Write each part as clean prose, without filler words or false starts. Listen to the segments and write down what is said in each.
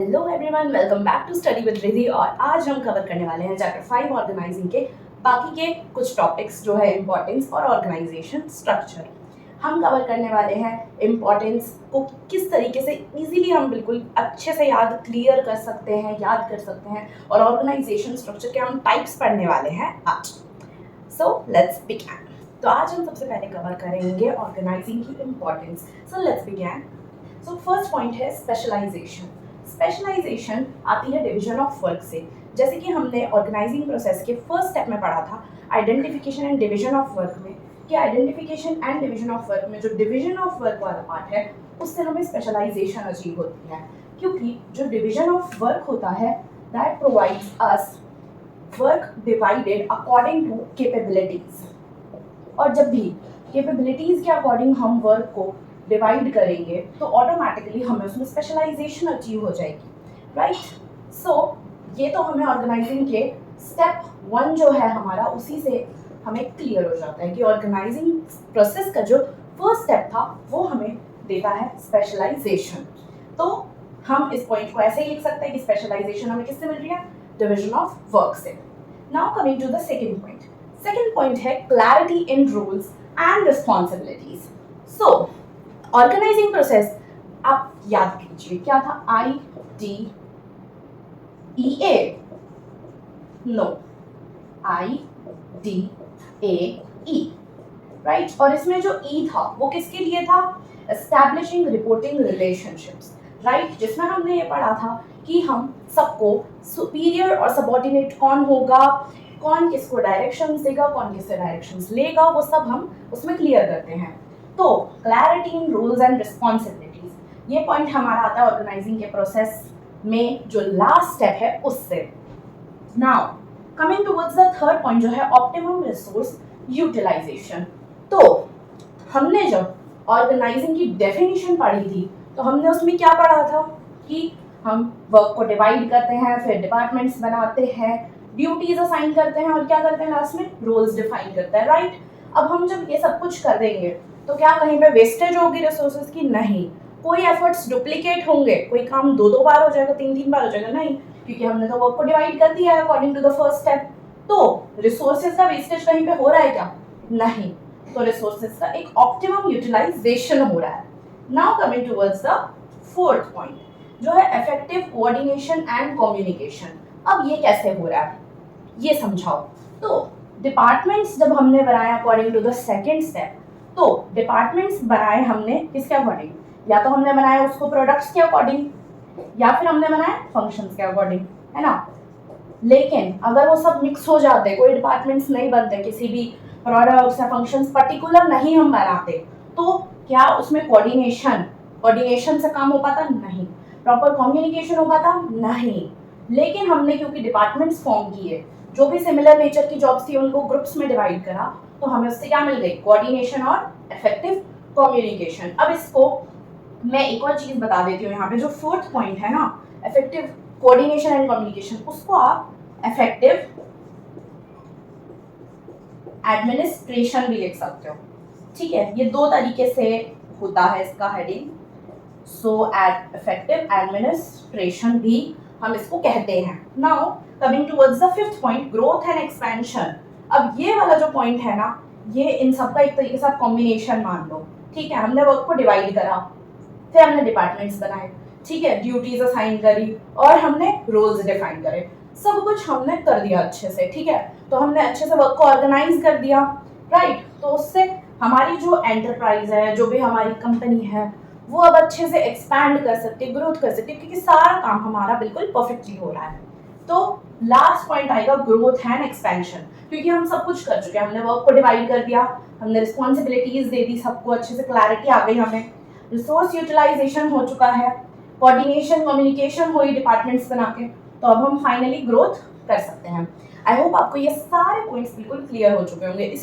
Hello everyone, welcome back to study with Ridhi. और आज हम कवर करने वाले हैं चैप्टर 5 ऑर्गेनाइजिंग के बाकी के कुछ टॉपिक्स जो है इम्पोर्टेंस और ऑर्गेनाइजेशन स्ट्रक्चर। हम कवर करने वाले हैं इम्पोर्टेंस को किस तरीके से इजीली हम बिल्कुल अच्छे से क्लियर कर सकते हैं, याद कर सकते हैं, और ऑर्गेनाइजेशन स्ट्रक्चर के हम टाइप्स पढ़ने वाले हैं आज। So let's begin. तो आज हम सबसे पहले कवर करेंगे ऑर्गेनाइजिंग की importance. So let's begin. So first point है स्पेशलाइजेशन। स्पेशलाइजेशन आती है डिवीजन ऑफ वर्क से। जैसे कि हमने ऑर्गेनाइजिंग प्रोसेस के फर्स्ट स्टेप में पढ़ा था identification and division of work में, कि identification and division of work में जो डिवीजन ऑफ वर्क वाला पार्ट है उससे हमें स्पेशलाइजेशन अचीव होती है। क्योंकि जो डिवीजन ऑफ वर्क होता है that provides us work divided according to capabilities, और जब भी कैपेबिलिटीज के अकॉर्डिंग हम वर्क को डिवाइड करेंगे तो ऑटोमेटिकली हमें उसमें स्पेशलाइजेशन अचीव हो जाएगी, राइट। सो ये तो हमें ऑर्गेनाइजिंग के स्टेप 1 जो है हमारा, उसी से हमें क्लियर हो जाता है कि ऑर्गेनाइजिंग प्रोसेस का जो फर्स्ट स्टेप था वो हमें देता है स्पेशलाइजेशन। तो हम इस पॉइंट को ऐसे ही लिख सकते हैं कि स्पेशलाइजेशन हमें किससे मिल रही है, डिवीजन ऑफ वर्क से। Now coming to the second point. Second point है clarity in rules and responsibilities. So organising process आप याद कीजिए क्या था, IDEA, नो IDAE, राइट। और इसमें जो E था वो किसके लिए था, एस्टैब्लिशिंग रिपोर्टिंग रिलेशनशिप्स, राइट। जिसमें हमने ये पढ़ा था कि हम सबको सुपीरियर और सबऑर्डिनेट कौन होगा, कौन किसको डायरेक्शंस देगा, कौन किससे डायरेक्शंस लेगा, वो सब हम उसमें क्लियर करते हैं। तो clarity in rules and responsibilities, ये पॉइंट हमारा आता है ऑर्गेनाइजिंग के प्रोसेस में जो लास्ट स्टेप है उससे। Now coming towards the third point जो है ऑप्टिमम रिसोर्स यूटिलाइजेशन। तो हमने जब ऑर्गेनाइजिंग की डेफिनेशन पढ़ी थी तो हमने उसमें क्या पढ़ा था कि हम वर्क को डिवाइड करते हैं, फिर डिपार्टमेंट्स बनाते हैं, ड्यूटीज असाइन करते हैं, और क्या करते हैं लास्ट में, रोल्स डिफाइन करते हैं, राइट। अब हम जब ये सब कुछ कर देंगे तो क्या कहीं पे वेस्टेज होगी रिसोर्सेज की, नहीं। कोई एफर्ट्स डुप्लीकेट होंगे, कोई काम 2 बार हो जाएगा, 3 बार हो जाएगा, नहीं, क्योंकि हमने तो वर्क को डिवाइड कर दिया है according to the first step. तो रिसोर्सेज का वेस्टेज कहीं पे हो रहा है क्या, नहीं। तो रिसोर्सेज का एक ऑप्टिमम यूटिलाइजेशन हो रहा है। Now coming towards the fourth point जो है इफेक्टिव कोऑर्डिनेशन एंड कम्युनिकेशन। अब ये कैसे हो रहा है ये समझाओ। तो डिपार्टमेंट्स जब हमने बनाया according to the second step, तो डिपार्टमेंट्स बनाए हमने किसके अकॉर्डिंग, या तो हमने बनाया उसको प्रोडक्ट्स के अकॉर्डिंग, या फिर हमने बनाया फंक्शंस के अकॉर्डिंग, है ना। लेकिन अगर वो सब मिक्स हो जाते, कोई डिपार्टमेंट्स नहीं बनते, किसी भी प्रोडक्ट्स या फंक्शंस पर्टिकुलर नहीं हम बनाते, तो क्या उसमें कोऑर्डिनेशन से काम हो पाता, नहीं। प्रॉपर कम्युनिकेशन हो पाता, नहीं। लेकिन हमने क्योंकि डिपार्टमेंट्स फॉर्म किए, जो भी सिमिलर नेचर की जॉब्स थी उनको ग्रुप्स में डिवाइड करा, तो हमें उससे क्या मिल गई, कोऑर्डिनेशन और इफेक्टिव कम्युनिकेशन। अब इसको मैं एक और चीज बता देती हूँ, यहाँ पे जो फोर्थ पॉइंट है ना, इफेक्टिव कोऑर्डिनेशन एंड कम्युनिकेशन, उसको आप इफेक्टिव एडमिनिस्ट्रेशन भी लिख सकते हो, ठीक है। ये 2 तरीके से होता है इसका हेडिंग। सो एट इफेक्टिव एडमिनिस्ट्रेशन भी हम इसको कहते हैं। Now coming towards the fifth point, growth and expansion. अब ये वाला जो पॉइंट है ना, ये इन सब का एक तरीके से कॉम्बिनेशन मान लो, ठीक है। हमने वर्क को डिवाइड करा, फिर हमने डिपार्टमेंट्स बनाए, ठीक है, ड्यूटीज असाइन करी, और हमने रोल्स डिफाइन करे, सब कुछ हमने कर दिया अच्छे से, ठीक है। तो हमने अच्छे से वर्क को ऑर्गेनाइज कर दिया, राइट। तो उससे हमारी जो एंटरप्राइज है, जो भी हमारी कंपनी है, वो अब अच्छे से एक्सपैंड कर सकती है, ग्रोथ कर सकती है, क्योंकि सारा काम हमारा बिल्कुल परफेक्टली हो रहा है। तो लास्ट पॉइंट आएगा ग्रोथ एंड एक्सपेंशन, क्योंकि हम सब कुछ कर चुके हैं, हमने वर्क को डिवाइड कर दिया, हमने रिस्पॉन्सिबिलिटीज दे दी, सबको अच्छे से क्लैरिटी आ गई, हमें रिसोर्स यूटिलाइजेशन हो चुका है, कोऑर्डिनेशन कम्युनिकेशन हुई डिपार्टमेंट्स बना के, तो अब हम फाइनली ग्रोथ कर सकते हैं। आई होप आपको ये सारे पॉइंट्स बिल्कुल क्लियर हो चुके होंगे।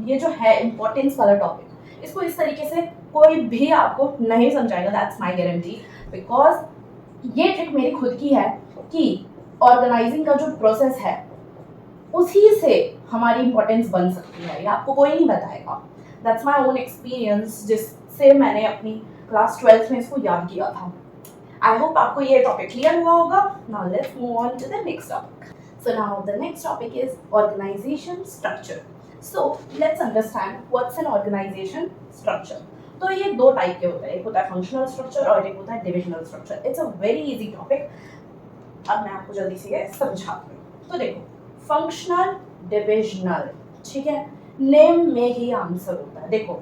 ये जो है इंपॉर्टेंस वाला टॉपिक, इसको इस तरीके से कोई भी आपको नहीं समझाएगा, दैट्स माय गारंटी, बिकॉज ये ट्रिक मेरी खुद की है कि ऑर्गेनाइजिंग का जो प्रोसेस है उसी से हमारी इंपॉर्टेंस बन सकती है, ये आपको कोई नहीं बताएगा। दैट्स माय ओन एक्सपीरियंस, जिससे मैंने अपनी क्लास 12th में इसको याद किया था। आई होप आपको ये टॉपिक क्लियर हुआ होगा. Now let's move on to the next topic. So now the next topic is organisation structure. So let's understand what's an organisation structure. तो ये दो टाइप के होते हैं, एक होता है फंक्शनल स्ट्रक्चर और एक होता है divisional structure. It's a very easy topic. अब मैं आपको जल्दी से ये समझाती हूँ. तो देखो, फंक्शनल, डिविजनल, ठीक है, नेम में ही आंसर होता है. देखो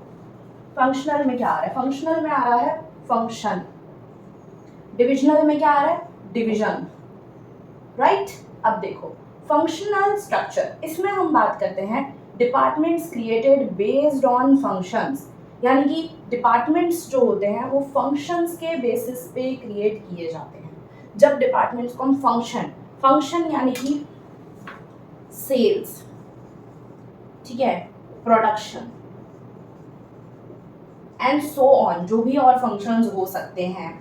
फंक्शनल में क्या आ रहा है, फंक्शनल में आ रहा है फंक्शन, डिविजनल में क्या आ रहा है, डिवीजन, राइट. अब देखो फंक्शनल स्ट्रक्चर, इसमें हम बात करते हैं departments created based on functions, यानी कि डिपार्टमेंट्स जो होते हैं वो फंक्शंस के बेसिस पे क्रिएट किए जाते हैं. जब डिपार्टमेंट्स को हम फंक्शन यानी कि सेल्स, ठीक है, प्रोडक्शन एंड सो ऑन, जो भी और फंक्शंस हो सकते हैं,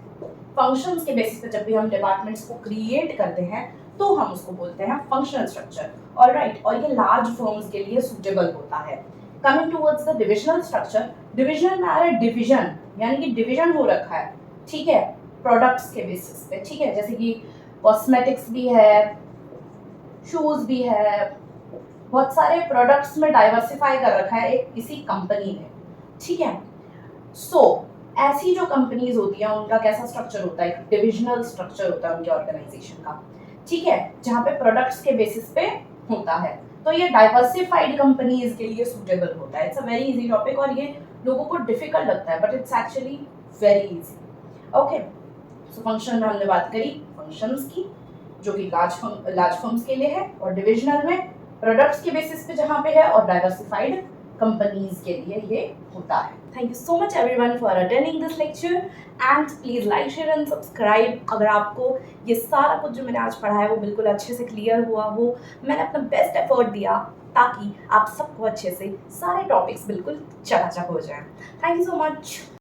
फंक्शंस के बेसिस पे जब भी हम डिपार्टमेंट्स को क्रिएट करते हैं तो हम उसको बोलते हैं फंक्शनल स्ट्रक्चर. ऑलराइट, और ये लार्ज फर्म्स के लिए सूटेबल होता है. Coming towards the divisional structure, divisional में आ रहा है डिवीजन, यानी कि डिवीजन हो रखा है, ठीक है, प्रोडक्ट्स के बेसिस पे, ठीक है, जैसे कि कॉस्मेटिक्स भी है, शूज भी है, बहुत सारे प्रोडक्ट्स में डाइवर्सिफाई कर रखा है एक किसी कंपनी ने, ठीक है. सो ऐसी जो कंपनीज होती हैं उनका कैसा स्ट्रक्चर होता है, डिविजनल स्ट्रक्चर होता है उनके ऑर्गेनाइजेशन का, ठीक है, जहाँ पे प्रोडक्ट्स के बेसिस पे होता है. तो ये डाइवर्सिफाइड कंपनीज के लिए सूटेबल होता है. It's a very easy topic और ये लोगों को डिफिकल्ट लगता है, but it's actually very easy. Okay, so function में हमने बात करी फंक्शंस की, जो कि लार्ज फर्म्स के लिए है, और डिविजनल में प्रोडक्ट्स के बेसिस पे जहाँ पे है, और डाइवर्सिफाइड कंपनीज के लिए ये होता है. Thank you so much everyone for attending this lecture and please like, share and subscribe. अगर आपको ये सारा कुछ जो मैंने आज पढ़ा है वो बिल्कुल अच्छे से क्लियर हुआ हो, मैंने अपना बेस्ट एफर्ट दिया ताकि आप सबको अच्छे से सारे टॉपिक्स बिल्कुल चकाचक हो जाएं. Thank you so much.